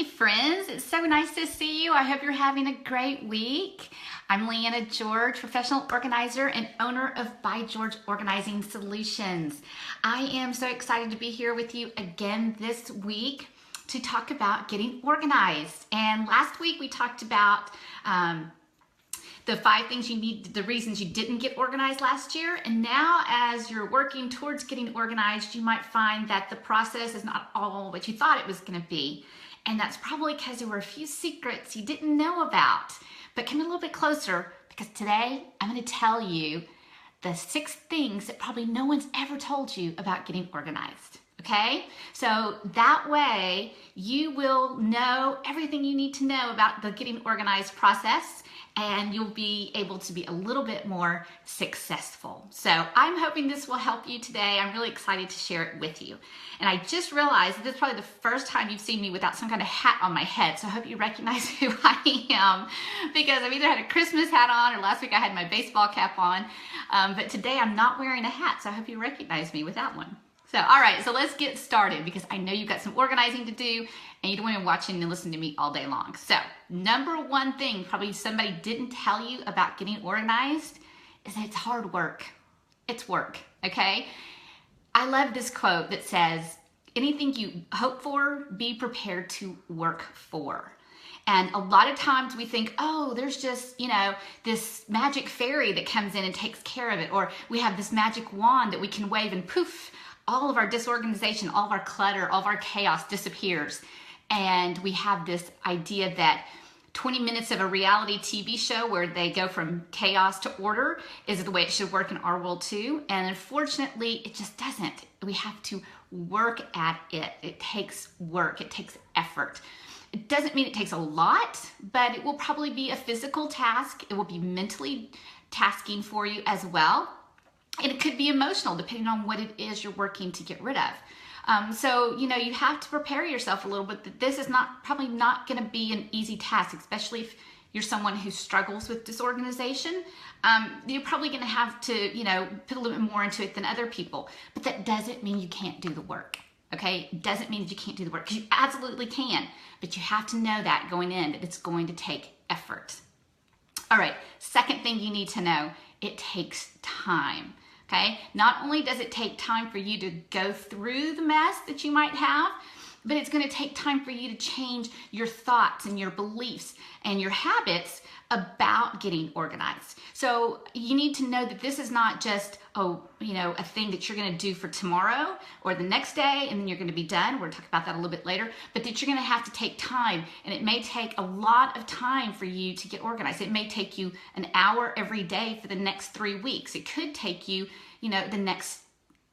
Hey friends, it's so nice to see you. I hope you're having a great week. I'm Leanna George, professional organizer and owner of By George Organizing Solutions. I am so excited to be here with you again this week to talk about getting organized. And last week we talked about the 5 things you need, the reasons you didn't get organized last year. And now as you're working towards getting organized, you might find that the process is not all what you thought it was going to be. And that's probably because there were a few secrets you didn't know about. But come a little bit closer, because today I'm going to tell you the 6 things that probably no one's ever told you about getting organized. Okay? So that way you will know everything you need to know about the getting organized process, and you'll be able to be a little bit more successful. So I'm hoping this will help you today. I'm really excited to share it with you. And I just realized that this is probably the first time you've seen me without some kind of hat on my head. So I hope you recognize who I am, because I've either had a Christmas hat on or last week I had my baseball cap on. But today I'm not wearing a hat, so I hope you recognize me with that one. So, all right, so let's get started, because I know you've got some organizing to do and you don't want to be watching and listening to me all day long. So, number 1 thing probably somebody didn't tell you about getting organized is that it's hard work. It's work, okay? I love this quote that says, anything you hope for, be prepared to work for. And a lot of times we think, oh, there's just, this magic fairy that comes in and takes care of it. Or we have this magic wand that we can wave and poof, all of our disorganization, all of our clutter, all of our chaos disappears. And we have this idea that 20 minutes of a reality TV show where they go from chaos to order is the way it should work in our world too. And unfortunately, it just doesn't. We have to work at it. It takes work. It takes effort. It doesn't mean it takes a lot, but it will probably be a physical task. It will be mentally tasking for you as well. And it could be emotional, depending on what it is you're working to get rid of. So, you have to prepare yourself a little bit. This is probably not going to be an easy task, especially if you're someone who struggles with disorganization. You're probably going to have to, put a little bit more into it than other people. But that doesn't mean you can't do the work. Okay? It doesn't mean that you can't do the work, because you absolutely can. But you have to know that going in, that it's going to take effort. All right, second thing you need to know, it takes time. Okay, not only does it take time for you to go through the mess that you might have, but it's going to take time for you to change your thoughts and your beliefs and your habits about getting organized. So you need to know that this is not just, a thing that you're going to do for tomorrow or the next day and then you're going to be done. We're going to talk about that a little bit later, but that you're going to have to take time, and it may take a lot of time for you to get organized. It may take you an hour every day for the next 3 weeks. It could take you, the next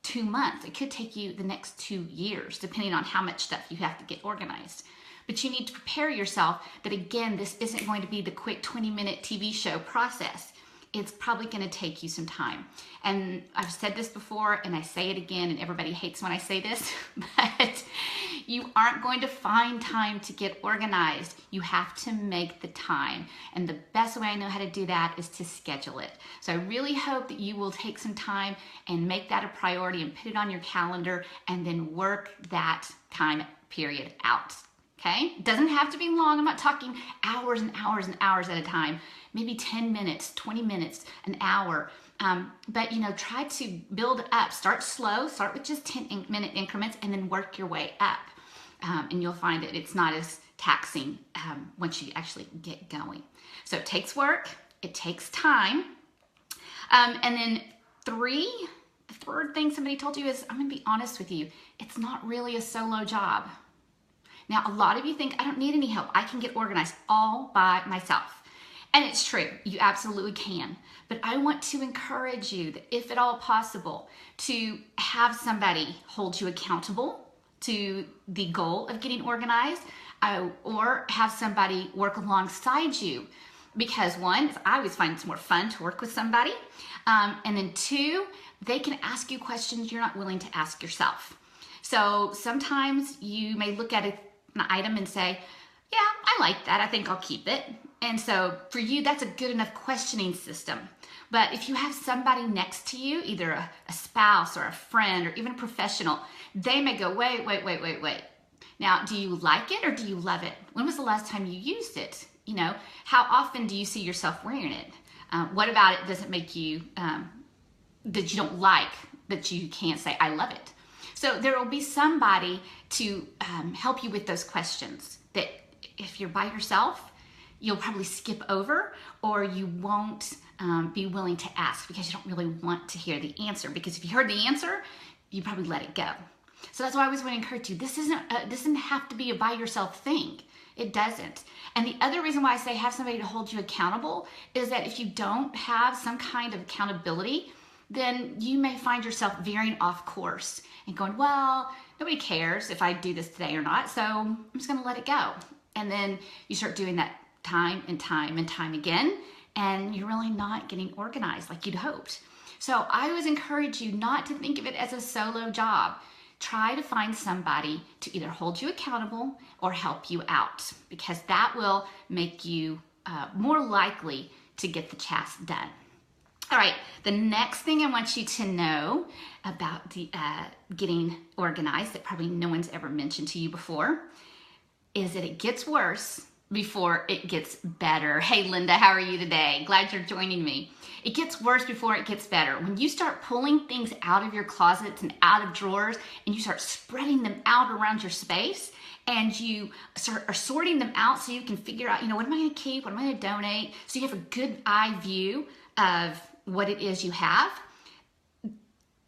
2 months. It could take you the next 2 years, depending on how much stuff you have to get organized. But you need to prepare yourself that, again, this isn't going to be the quick 20-minute TV show process. It's probably going to take you some time. And I've said this before, and I say it again, and everybody hates when I say this, but you aren't going to find time to get organized. You have to make the time. And the best way I know how to do that is to schedule it. So I really hope that you will take some time and make that a priority and put it on your calendar, and then work that time period out. Okay? It doesn't have to be long. I'm not talking hours and hours and hours at a time. Maybe 10 minutes, 20 minutes, an hour. But, try to build up. Start slow. Start with just 10-minute increments, and then work your way up. And you'll find that it's not as taxing once you actually get going. So it takes work. It takes time. And then the third thing somebody told you is, I'm going to be honest with you, it's not really a solo job. Now, a lot of you think, I don't need any help. I can get organized all by myself. And it's true, you absolutely can. But I want to encourage you that, if at all possible, to have somebody hold you accountable to the goal of getting organized, or have somebody work alongside you. Because 1, I always find it's more fun to work with somebody. And then 2, they can ask you questions you're not willing to ask yourself. So sometimes you may look at an item and say, yeah, I like that. I think I'll keep it. And so for you, that's a good enough questioning system. But if you have somebody next to you, either a spouse or a friend or even a professional, they may go, wait. Now, do you like it or do you love it? When was the last time you used it? You know, how often do you see yourself wearing it? What about it doesn't make you, that you don't like, that you can't say, I love it? So there will be somebody to help you with those questions that if you're by yourself, you'll probably skip over, or you won't be willing to ask because you don't really want to hear the answer. Because if you heard the answer, you probably let it go. So that's why I always want to encourage you. This doesn't have to be a by yourself thing. It doesn't. And the other reason why I say have somebody to hold you accountable is that if you don't have some kind of accountability, then you may find yourself veering off course and going, well, nobody cares if I do this today or not, so I'm just going to let it go. And then you start doing that time and time and time again, and you're really not getting organized like you'd hoped. So I always encourage you not to think of it as a solo job. Try to find somebody to either hold you accountable or help you out, because that will make you more likely to get the task done. All right, the next thing I want you to know about the getting organized that probably no one's ever mentioned to you before is that it gets worse before it gets better. Hey, Linda, how are you today? Glad you're joining me. It gets worse before it gets better. When you start pulling things out of your closets and out of drawers and you start spreading them out around your space and you are sorting them out so you can figure out, what am I going to keep? What am I going to donate? So you have a good eye view of what it is you have.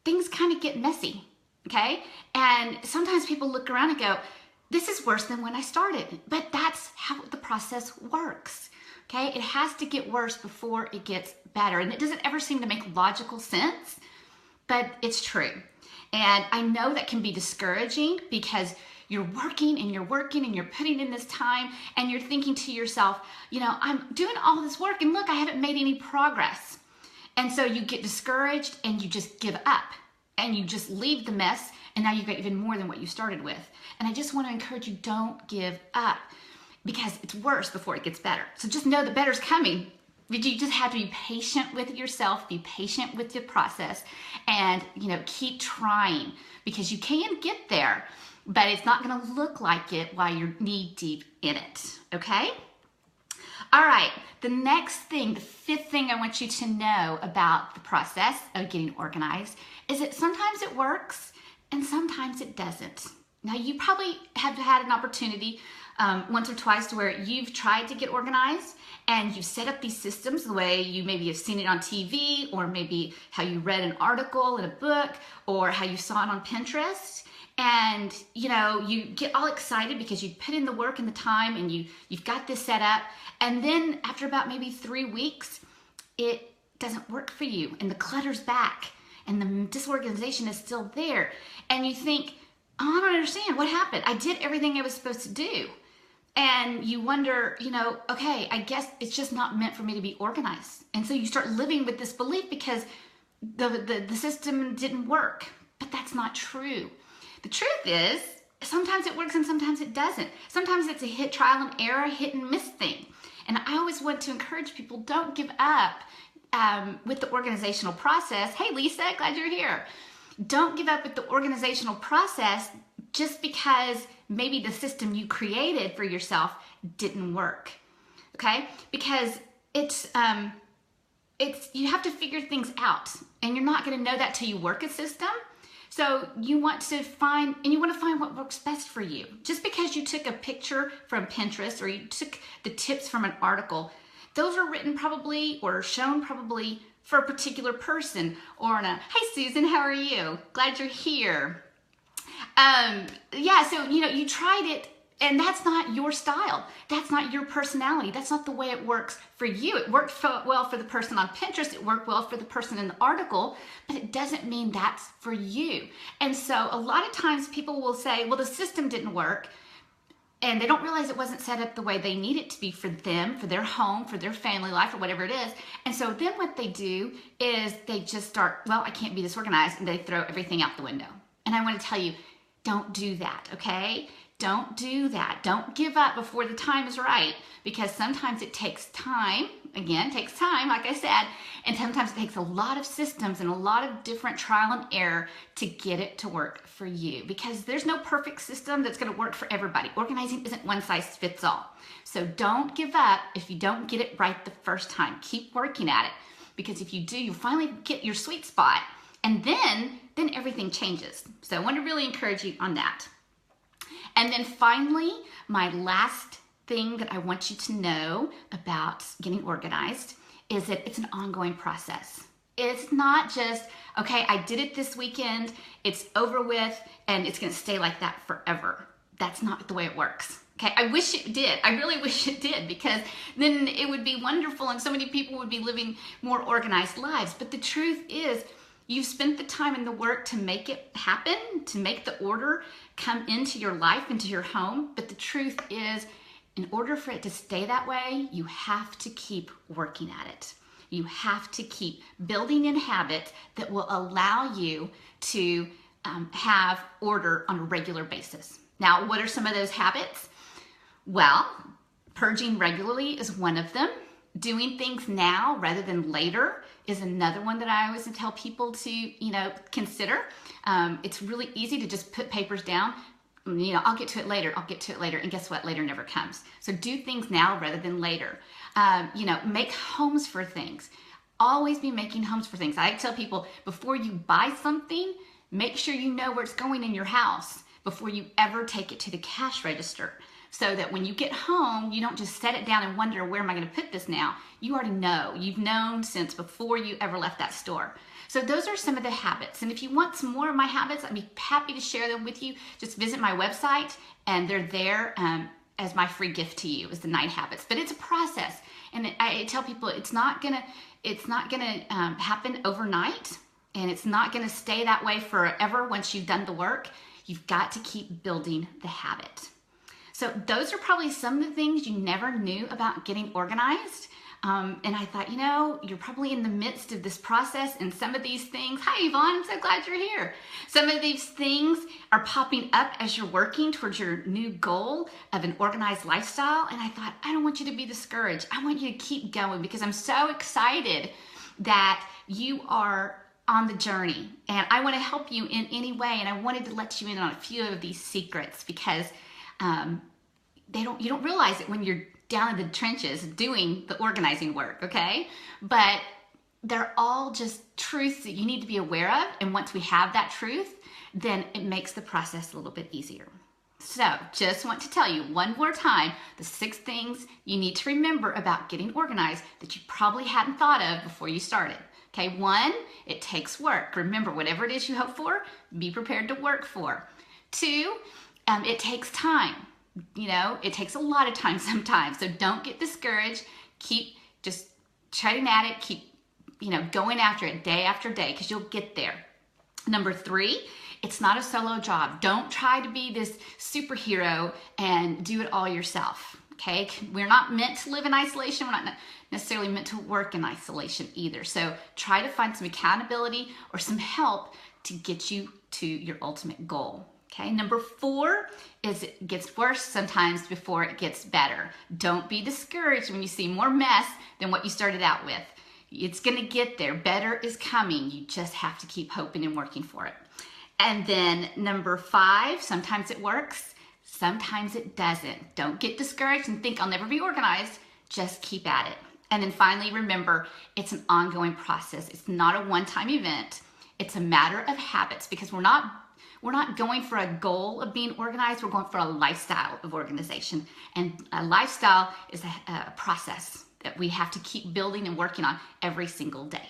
Things kind of get messy, okay? And sometimes people look around and go, this is worse than when I started. But that's how the process works, okay? It has to get worse before it gets better. And it doesn't ever seem to make logical sense, but it's true. And I know that can be discouraging because you're working and you're working and you're putting in this time and you're thinking to yourself, I'm doing all this work and look, I haven't made any progress. And so you get discouraged and you just give up and you just leave the mess, and now you've got even more than what you started with. And I just want to encourage you, don't give up, because it's worse before it gets better. So just know the better's coming. You just have to be patient with yourself, be patient with the process, and keep trying, because you can get there, but it's not going to look like it while you're knee deep in it, okay? All right, the next thing, the fifth thing I want you to know about the process of getting organized is that sometimes it works and sometimes it doesn't. Now, you probably have had an opportunity once or twice to where you've tried to get organized and you've set up these systems the way you maybe have seen it on TV, or maybe how you read an article in a book, or how you saw it on Pinterest. And you get all excited because you put in the work and the time and you've got this set up. And then after about maybe 3 weeks, it doesn't work for you and the clutter's back and the disorganization is still there. And you think, oh, I don't understand what happened. I did everything I was supposed to do. And you wonder, okay, I guess it's just not meant for me to be organized. And so you start living with this belief because the system didn't work. But that's not true. The truth is, sometimes it works and sometimes it doesn't. Sometimes it's a trial and error, hit and miss thing. And I always want to encourage people, don't give up with the organizational process. Hey, Lisa, glad you're here. Don't give up with the organizational process just because maybe the system you created for yourself didn't work, okay? Because it's you have to figure things out, and you're not going to know that till you work a system. So you want to find what works best for you. Just because you took a picture from Pinterest or you took the tips from an article, those are written probably or shown probably for a particular person, or hey Susan, how are you? Glad you're here. So you tried it, and that's not your style. That's not your personality. That's not the way it works for you. It worked well for the person on Pinterest. It worked well for the person in the article, but it doesn't mean that's for you. And so a lot of times people will say, well, the system didn't work, and they don't realize it wasn't set up the way they need it to be for them, for their home, for their family life, or whatever it is. And so then what they do is they just start, well, I can't be disorganized, and they throw everything out the window. And I want to tell you, don't do that, okay? Don't do that. Don't give up before the time is right, because sometimes it takes time. Again, it takes time, like I said, and sometimes it takes a lot of systems and a lot of different trial and error to get it to work for you, because there's no perfect system that's going to work for everybody. Organizing isn't one size fits all. So don't give up if you don't get it right the first time. Keep working at it, because if you do, you finally get your sweet spot, and then everything changes. So I want to really encourage you on that. And then finally, my last thing that I want you to know about getting organized is that it's an ongoing process. It's not just, okay, I did it this weekend, it's over with, and it's going to stay like that forever. That's not the way it works. Okay, I wish it did. I really wish it did, because then it would be wonderful and so many people would be living more organized lives. But the truth is, you've spent the time and the work to make it happen, to make the order come into your life, into your home. But the truth is, in order for it to stay that way, you have to keep working at it. You have to keep building in habits that will allow you to have order on a regular basis. Now, what are some of those habits? Well, purging regularly is one of them. Doing things now rather than later is another one that I always tell people to, consider. It's really easy to just put papers down. I'll get to it later. I'll get to it later. And guess what? Later never comes. So do things now rather than later. Make homes for things. Always be making homes for things. I tell people, before you buy something, make sure you know where it's going in your house before you ever take it to the cash register. So that when you get home, you don't just set it down and wonder, where am I going to put this now? You already know. You've known since before you ever left that store. So those are some of the habits. And if you want some more of my habits, I'd be happy to share them with you. Just visit my website, and they're there as my free gift to you, is the 9 habits. But it's a process. And I tell people it's not gonna happen overnight, and it's not gonna stay that way forever once you've done the work. You've got to keep building the habit. So those are probably some of the things you never knew about getting organized. And I thought, you're probably in the midst of this process, and some of these things, hi Yvonne, I'm so glad you're here. Some of these things are popping up as you're working towards your new goal of an organized lifestyle. And I thought, I don't want you to be discouraged. I want you to keep going, because I'm so excited that you are on the journey, and I want to help you in any way. And I wanted to let you in on a few of these secrets, because you don't realize it when you're down in the trenches doing the organizing work, okay? But they're all just truths that you need to be aware of. And once we have that truth, then it makes the process a little bit easier. So just want to tell you one more time, the 6 things you need to remember about getting organized that you probably hadn't thought of before you started. Okay, 1, it takes work. Remember, whatever it is you hope for, be prepared to work for. 2, it takes time. It takes a lot of time sometimes. So don't get discouraged. Keep just treading at it. Keep, going after it day after day, because you'll get there. Number 3, it's not a solo job. Don't try to be this superhero and do it all yourself. Okay? We're not meant to live in isolation. We're not necessarily meant to work in isolation either. So try to find some accountability or some help to get you to your ultimate goal. Okay, number 4 is it gets worse sometimes before it gets better. Don't be discouraged when you see more mess than what you started out with. It's going to get there. Better is coming. You just have to keep hoping and working for it. And then number 5, sometimes it works, sometimes it doesn't. Don't get discouraged and think I'll never be organized. Just keep at it. And then finally, remember, it's an ongoing process. It's not a one-time event. It's a matter of habits, because we're not going for a goal of being organized. We're going for a lifestyle of organization. And a lifestyle is a process that we have to keep building and working on every single day.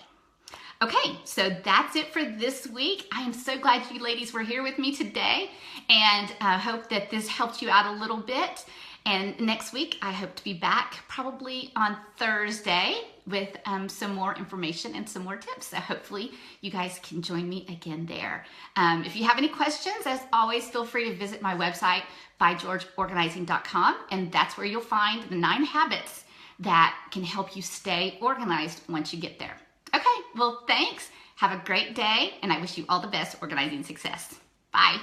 Okay, so that's it for this week. I am so glad you ladies were here with me today, and I hope that this helped you out a little bit. And next week, I hope to be back probably on Thursday with some more information and some more tips. So hopefully you guys can join me again there. If you have any questions, as always, feel free to visit my website, bygeorgeorganizing.com, and that's where you'll find the 9 habits that can help you stay organized once you get there. Okay, well, thanks. Have a great day, and I wish you all the best organizing success. Bye.